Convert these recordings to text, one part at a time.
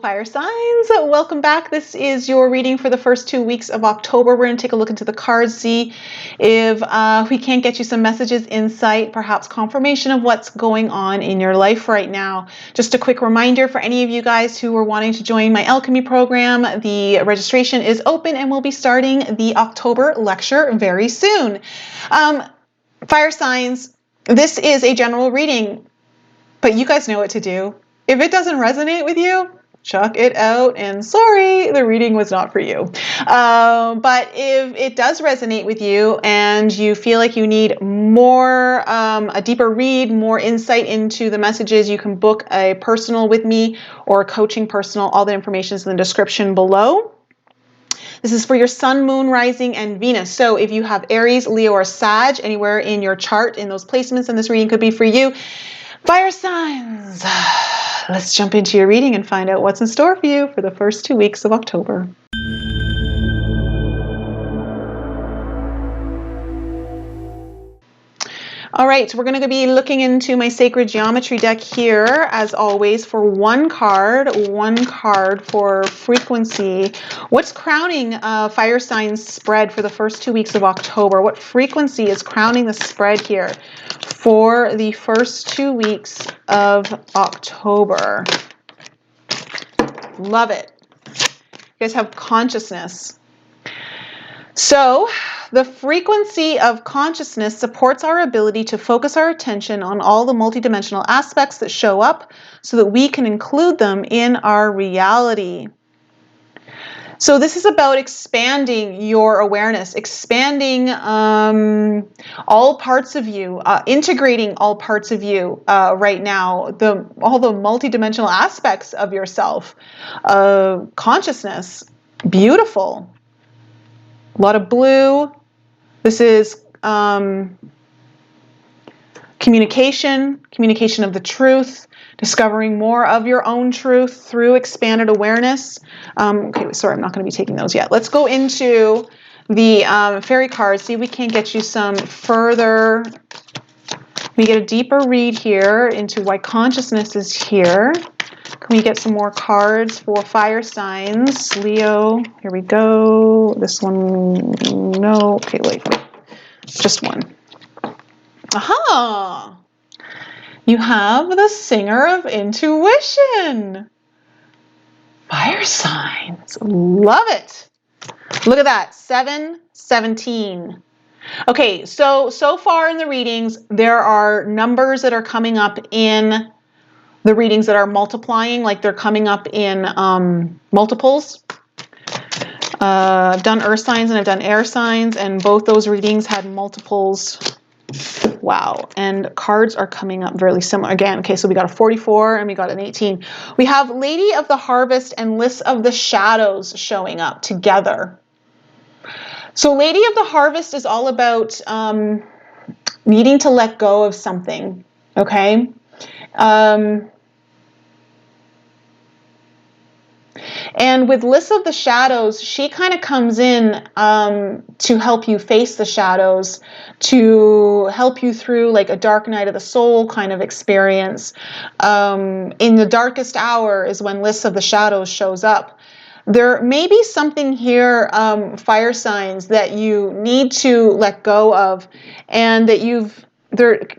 fire signs, welcome back. This is your reading for the first 2 weeks of October. We're going to take a look into the cards, see if we can't get you some messages, insight, perhaps confirmation of what's going on in your life right now. Just a quick reminder for any of you guys who are wanting to join my alchemy program, the registration is open and we'll be starting the October lecture very soon. Fire signs, this is a general reading, but you guys know what to do. If it doesn't resonate with you, chuck it out and sorry, the reading was not for you. But if it does resonate with you and you feel like you need more, a deeper read, more insight into the messages, you can book a personal with me or a coaching personal. All the information is in the description below. This is for your sun, moon, rising, and Venus. So if you have Aries, Leo, or Sag anywhere in your chart in those placements, then this reading could be for you. Fire signs. Let's jump into your reading and find out what's in store for you for the first 2 weeks of October. All right, we're going to be looking into my sacred geometry deck here, as always, for one card for frequency. What's crowning fire signs spread for the first 2 weeks of October? What frequency is crowning the spread here for the first 2 weeks of October? Love it. You guys have consciousness. So, the frequency of consciousness supports our ability to focus our attention on all the multidimensional aspects that show up so that we can include them in our reality. So this is about expanding your awareness, expanding all parts of you, integrating all parts of you right now, all the multidimensional aspects of yourself, consciousness, beautiful. A lot of blue. This is communication of the truth, discovering more of your own truth through expanded awareness. Okay, sorry, I'm not going to be taking those yet. Let's go into the fairy cards, see if we can get you some further. We get a deeper read here into why consciousness is here. Can we get some more cards for fire signs? Leo, here we go. This one, no. Okay, wait. Just one. Aha! You have the singer of intuition. Fire signs. Love it. Look at that. 717. Okay, so far in the readings, there are numbers that are coming up in the readings that are multiplying, like they're coming up in multiples. I've done earth signs and I've done air signs, and both those readings had multiples. Wow. And cards are coming up very similar again. Okay, so we got a 44 and we got an 18. We have Lady of the Harvest and List of the Shadows showing up together. So Lady of the Harvest is all about needing to let go of something, okay? And with List of the Shadows, she kind of comes in to help you face the shadows, to help you through like a dark night of the soul kind of experience. In the darkest hour is when List of the Shadows shows up. There may be something here, fire signs, that you need to let go of, and that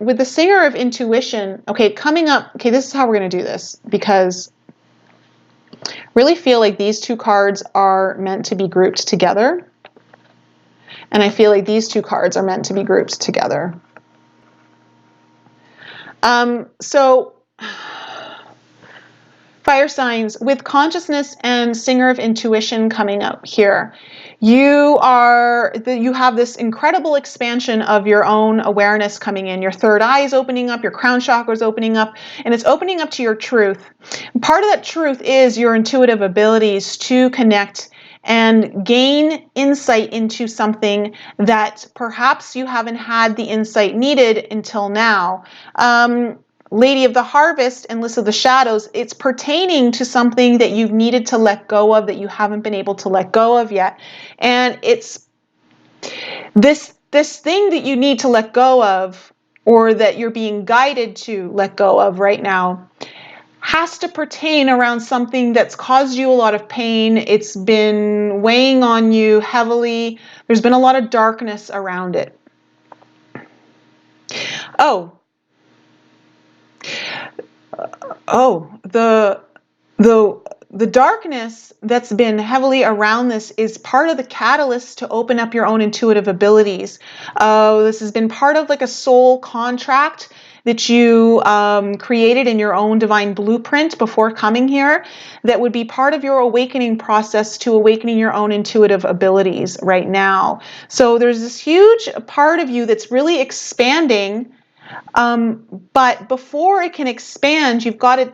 with the singer of intuition, okay, coming up, okay, this is how we're going to do this, because really feel like these two cards are meant to be grouped together. And I feel like these two cards are meant to be grouped together. So, fire signs, with consciousness and singer of intuition coming up here, you have this incredible expansion of your own awareness coming in. Your third eye is opening up, your crown chakra is opening up, and it's opening up to your truth. Part of that truth is your intuitive abilities to connect and gain insight into something that perhaps you haven't had the insight needed until now. Lady of the Harvest and List of the Shadows, it's pertaining to something that you've needed to let go of that you haven't been able to let go of yet. And it's this thing that you need to let go of, or that you're being guided to let go of right now, has to pertain around something that's caused you a lot of pain. It's been weighing on you heavily. There's been a lot of darkness around it. The darkness that's been heavily around this is part of the catalyst to open up your own intuitive abilities. This has been part of like a soul contract that you created in your own divine blueprint before coming here, that would be part of your awakening process to awakening your own intuitive abilities right now. So there's this huge part of you that's really expanding, but before it can expand, you've got to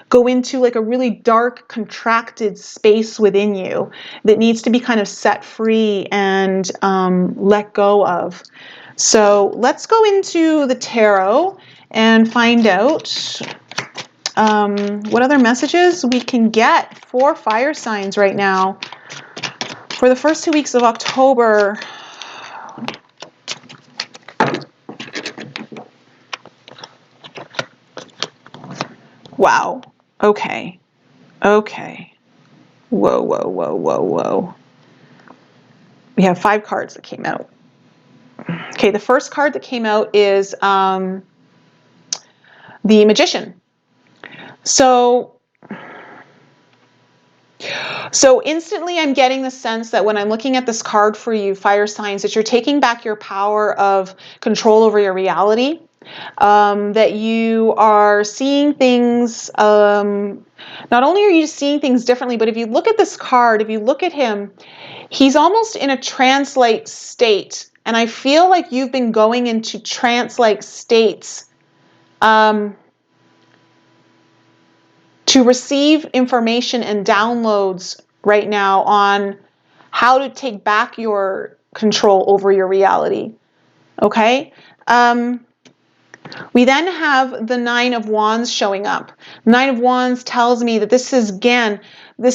go into like a really dark, contracted space within you that needs to be kind of set free and let go of. So let's go into the tarot and find out what other messages we can get for fire signs right now for the first 2 weeks of October. Wow. Okay. Whoa. We have 5 cards that came out. Okay, the first card that came out is the Magician. So instantly I'm getting the sense that when I'm looking at this card for you, fire signs, that you're taking back your power of control over your reality. That you are seeing things, not only are you seeing things differently, but if you look at this card, if you look at him, he's almost in a trance-like state. And I feel like you've been going into trance-like states to receive information and downloads right now on how to take back your control over your reality. Okay? We then have the 9 of Wands showing up. 9 of Wands tells me that this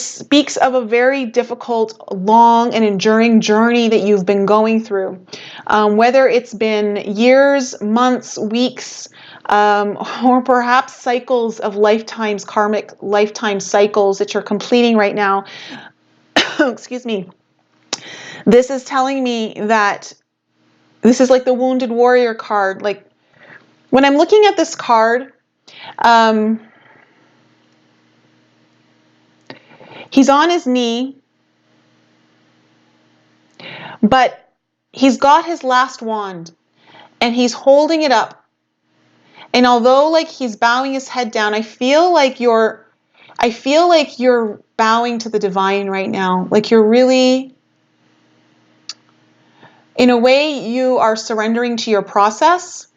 speaks of a very difficult, long, and enduring journey that you've been going through. Whether it's been years, months, weeks, or perhaps cycles of lifetimes, karmic lifetime cycles that you're completing right now. Excuse me. This is telling me that this is like the Wounded Warrior card. Like, when I'm looking at this card, he's on his knee, but he's got his last wand and he's holding it up. And although like he's bowing his head down, I feel like you're bowing to the divine right now. Like you're really, in a way, you are surrendering to your process.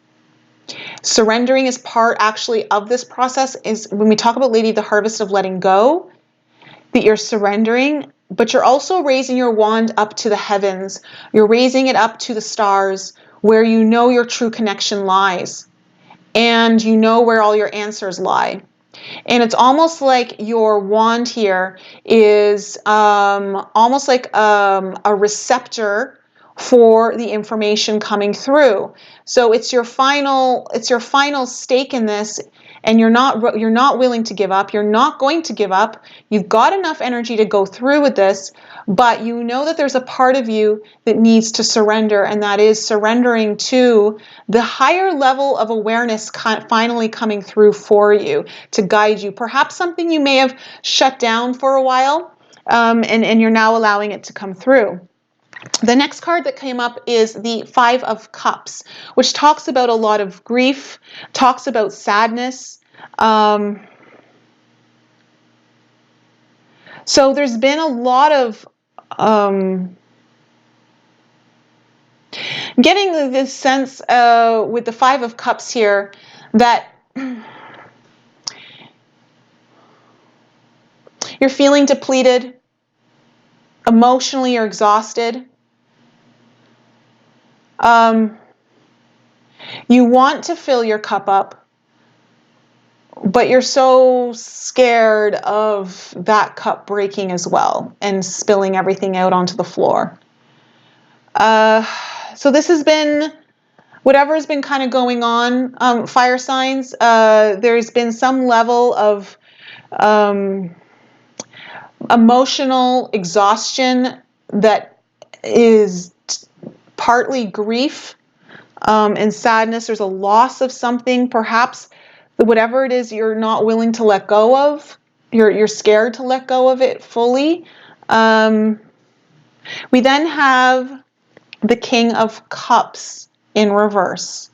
Surrendering is part actually of this process. Is when we talk about Lady of the Harvest of letting go, that you're surrendering, but you're also raising your wand up to the heavens. You're raising it up to the stars where you know your true connection lies. And you know where all your answers lie. And it's almost like your wand here is almost like a receptor for the information coming through. So it's your final stake in this, and you're not willing to give up. You're not going to give up. You've got enough energy to go through with this, but you know that there's a part of you that needs to surrender, and that is surrendering to the higher level of awareness finally coming through for you to guide you. Perhaps something you may have shut down for a while, and you're now allowing it to come through. The next card that came up is the 5 of Cups, which talks about a lot of grief, talks about sadness. So there's been a lot of getting this sense with the 5 of Cups here that you're feeling depleted, emotionally you're exhausted. You want to fill your cup up, but you're so scared of that cup breaking as well and spilling everything out onto the floor. So this has been, whatever has been kind of going on, fire signs, there's been some level of Emotional exhaustion that is partly grief and sadness. There's a loss of something, perhaps whatever it is you're not willing to let go of. You're scared to let go of it fully. We then have the King of Cups in reverse,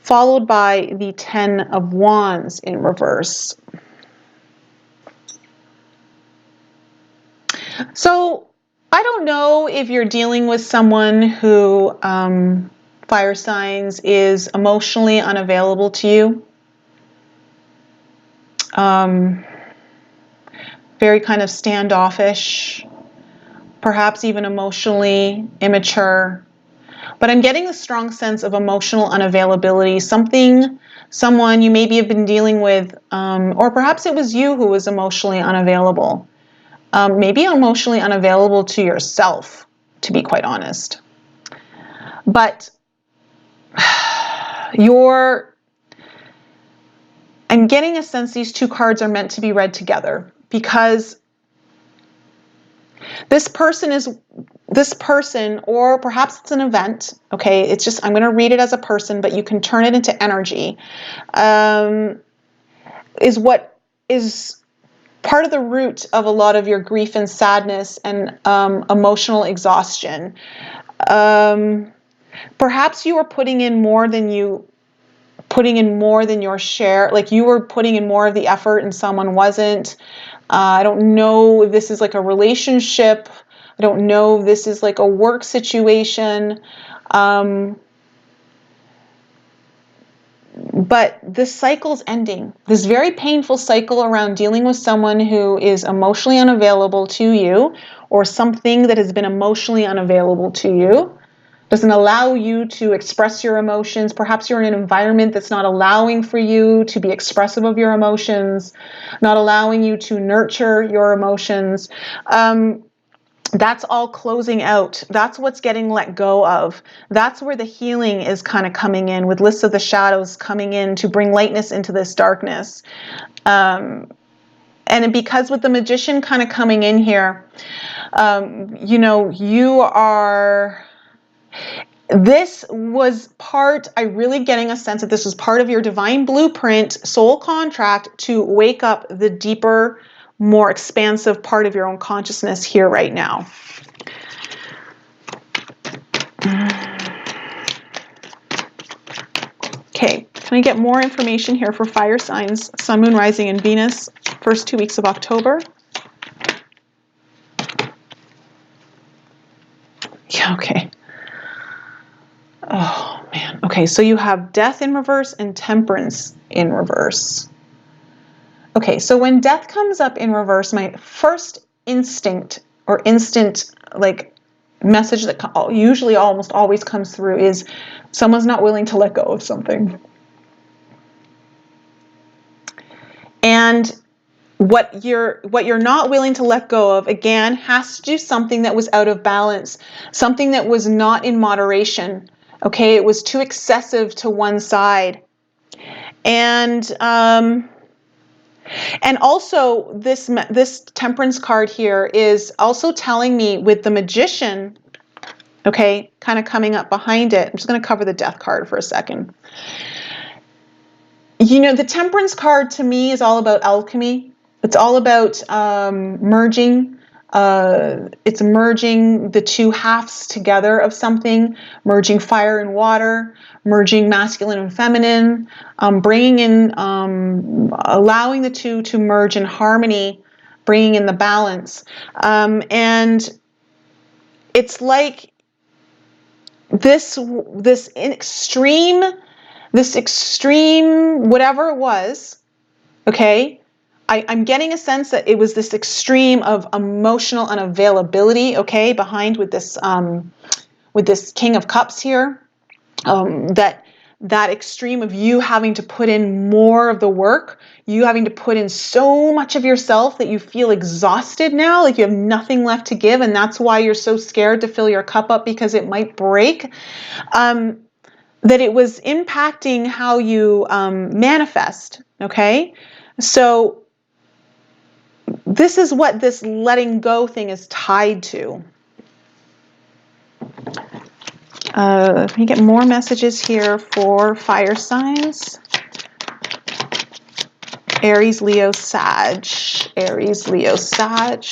followed by the Ten of Wands in reverse. So I don't know if you're dealing with someone who, fire signs, is emotionally unavailable to you. Very kind of standoffish, perhaps even emotionally immature. But I'm getting a strong sense of emotional unavailability, someone you maybe have been dealing with, or perhaps it was you who was emotionally unavailable. Maybe emotionally unavailable to yourself, to be quite honest. But I'm getting a sense these two cards are meant to be read together, because this person, or perhaps it's an event, okay? It's just, I'm going to read it as a person, but you can turn it into energy, is what is part of the root of a lot of your grief and sadness and emotional exhaustion. Perhaps you were putting in more than your share, like you were putting in more of the effort and someone wasn't. I don't know if this is like a relationship. I don't know if this is like a work situation. But this cycle's ending. This very painful cycle around dealing with someone who is emotionally unavailable to you, or something that has been emotionally unavailable to you, doesn't allow you to express your emotions. Perhaps you're in an environment that's not allowing for you to be expressive of your emotions, not allowing you to nurture your emotions. That's all closing out. That's what's getting let go of. That's where the healing is kind of coming in, with lists of the shadows coming in to bring lightness into this darkness. And because with the Magician kind of coming in here, this was I'm really getting a sense that this was part of your divine blueprint, soul contract, to wake up the deeper, more expansive part of your own consciousness here right now. Okay, can I get more information here for fire signs, Sun, Moon, Rising, and Venus, first 2 weeks of October? Yeah, okay. Oh, man. Okay, so you have Death in reverse and Temperance in reverse. Okay, so when Death comes up in reverse, my first instinct or instant message that usually almost always comes through is someone's not willing to let go of something. And what you're not willing to let go of, again, has to do something that was out of balance, something that was not in moderation. Okay, it was too excessive to one side. And also this Temperance card here is also telling me, with the Magician, okay, kind of coming up behind it. I'm just going to cover the Death card for a second. The Temperance card to me is all about alchemy. It's all about merging. It's merging the two halves together of something, merging fire and water, merging masculine and feminine, bringing in, allowing the two to merge in harmony, bringing in the balance. And it's like this extreme, whatever it was, okay? I'm getting a sense that it was this extreme of emotional unavailability, okay, behind with this King of Cups here. That extreme of you having to put in more of the work, you having to put in so much of yourself that you feel exhausted now, like you have nothing left to give, and that's why you're so scared to fill your cup up because it might break. That it was impacting how you manifest, okay? So this is what this letting go thing is tied to. Let me get more messages here for fire signs. Aries, Leo, Sag. Aries, Leo, Sag.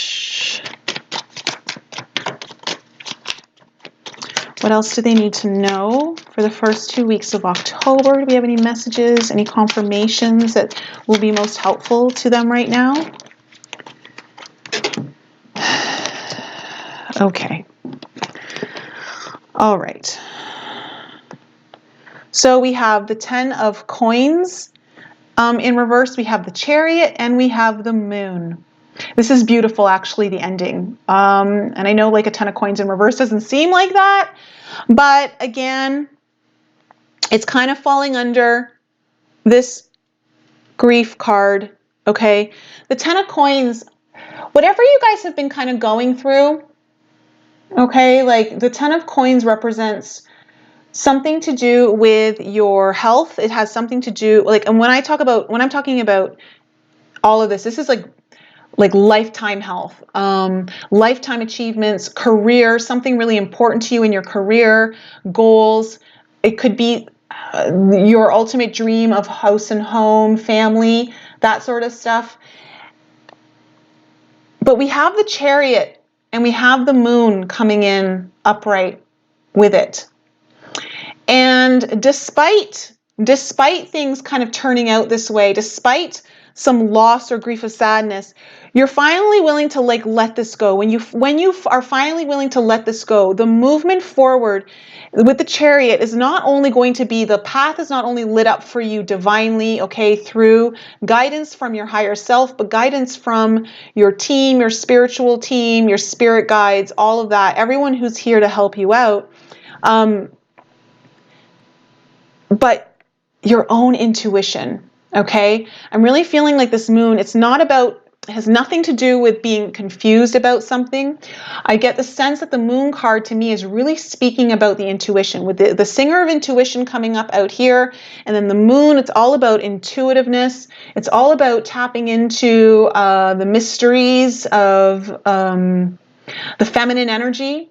What else do they need to know for the first 2 weeks of October? Do we have any messages, any confirmations that will be most helpful to them right now? Okay. All right. So we have the 10 of coins in reverse. We have the Chariot and we have the Moon. This is beautiful, actually, the ending. And I know like a 10 of coins in reverse doesn't seem like that, but again, it's kind of falling under this grief card, okay? The 10 of coins, whatever you guys have been kind of going through, okay, like the 10 of coins represents something to do with your health. It has something to do, like, and when I'm talking about all of this is like lifetime health, lifetime achievements, career, something really important to you in your career, goals. It could be your ultimate dream of house and home, family, that sort of stuff. But we have the Chariot and we have the Moon coming in upright with it. And despite things kind of turning out this way, despite some loss or grief or sadness, you're finally willing to like let this go. When you are finally willing to let this go, the movement forward with the Chariot is not only going to be, the path is not only lit up for you divinely, okay, through guidance from your higher self, but guidance from your team, your spiritual team, your spirit guides, all of that, everyone who's here to help you out. But your own intuition, okay? I'm really feeling like this Moon, it has nothing to do with being confused about something. I get the sense that the Moon card to me is really speaking about the intuition, with the Singer of Intuition coming up out here, and then the Moon, it's all about intuitiveness. It's all about tapping into the mysteries of the feminine energy.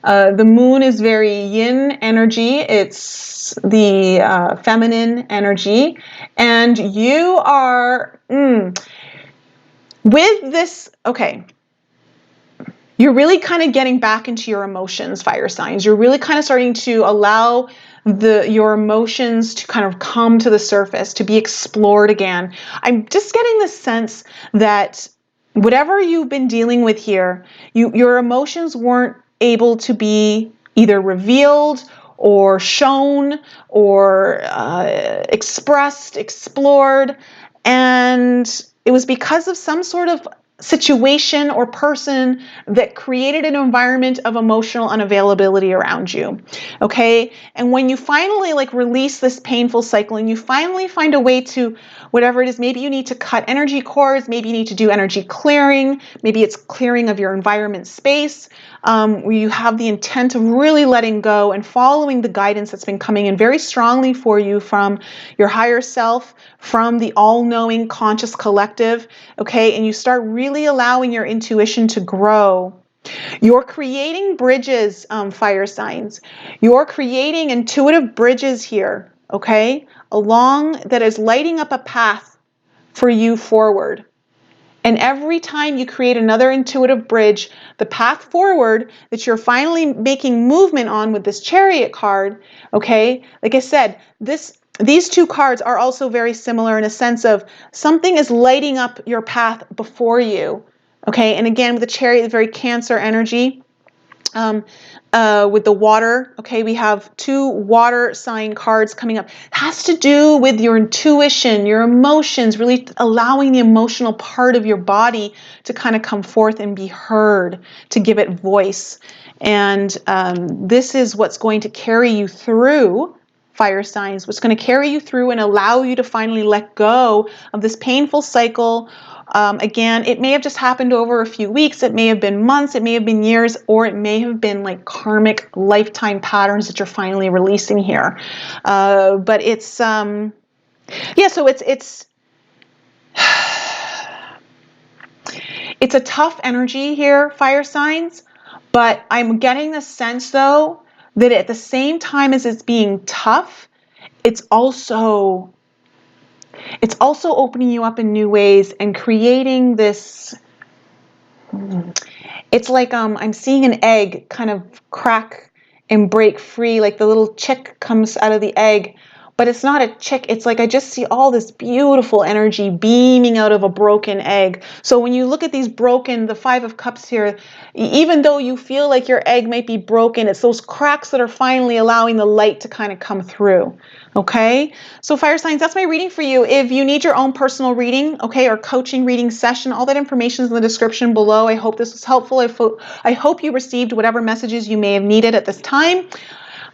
The Moon is very yin energy. It's the feminine energy. And you are, with this, okay, you're really kind of getting back into your emotions, fire signs. You're really kind of starting to allow your emotions to kind of come to the surface, to be explored again. I'm just getting the sense that whatever you've been dealing with here, your emotions weren't able to be either revealed or shown or expressed, explored, and it was because of some sort of situation or person that created an environment of emotional unavailability around you, okay? And when you finally like release this painful cycle and you finally find a way to, whatever it is, maybe you need to cut energy cords, maybe you need to do energy clearing, maybe it's clearing of your environment space, where you have the intent of really letting go and following the guidance that's been coming in very strongly for you from your higher self, from the all-knowing conscious collective, okay? And you start really allowing your intuition to grow. You're creating bridges, fire signs. You're creating intuitive bridges here, okay? That is lighting up a path for you forward. And every time you create another intuitive bridge, the path forward that you're finally making movement on with this Chariot card, okay? Like I said, these two cards are also very similar in a sense of something is lighting up your path before you, okay? And again, with the Chariot, very Cancer energy. With the water, okay, we have two water sign cards coming up. It has to do with your intuition, your emotions, really allowing the emotional part of your body to kind of come forth and be heard, to give it voice. And this is what's going to carry you through, fire signs, what's going to carry you through and allow you to finally let go of this painful cycle. Again, it may have just happened over a few weeks, it may have been months, it may have been years, or it may have been like karmic lifetime patterns that you're finally releasing here. But it's, yeah, so it's It's a tough energy here, fire signs, but I'm getting the sense though that at the same time as it's being tough, it's also opening you up in new ways and creating this. It's like I'm seeing an egg kind of crack and break free, like the little chick comes out of the egg. But it's not a chick. It's like I just see all this beautiful energy beaming out of a broken egg. So when you look at these broken, the Five of Cups here, even though you feel like your egg might be broken, it's those cracks that are finally allowing the light to kind of come through. Okay? So fire signs, that's my reading for you. If you need your own personal reading, okay, or coaching reading session, all that information is in the description below. I hope this was helpful. I hope you received whatever messages you may have needed at this time.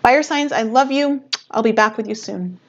Fire signs, I love you. I'll be back with you soon.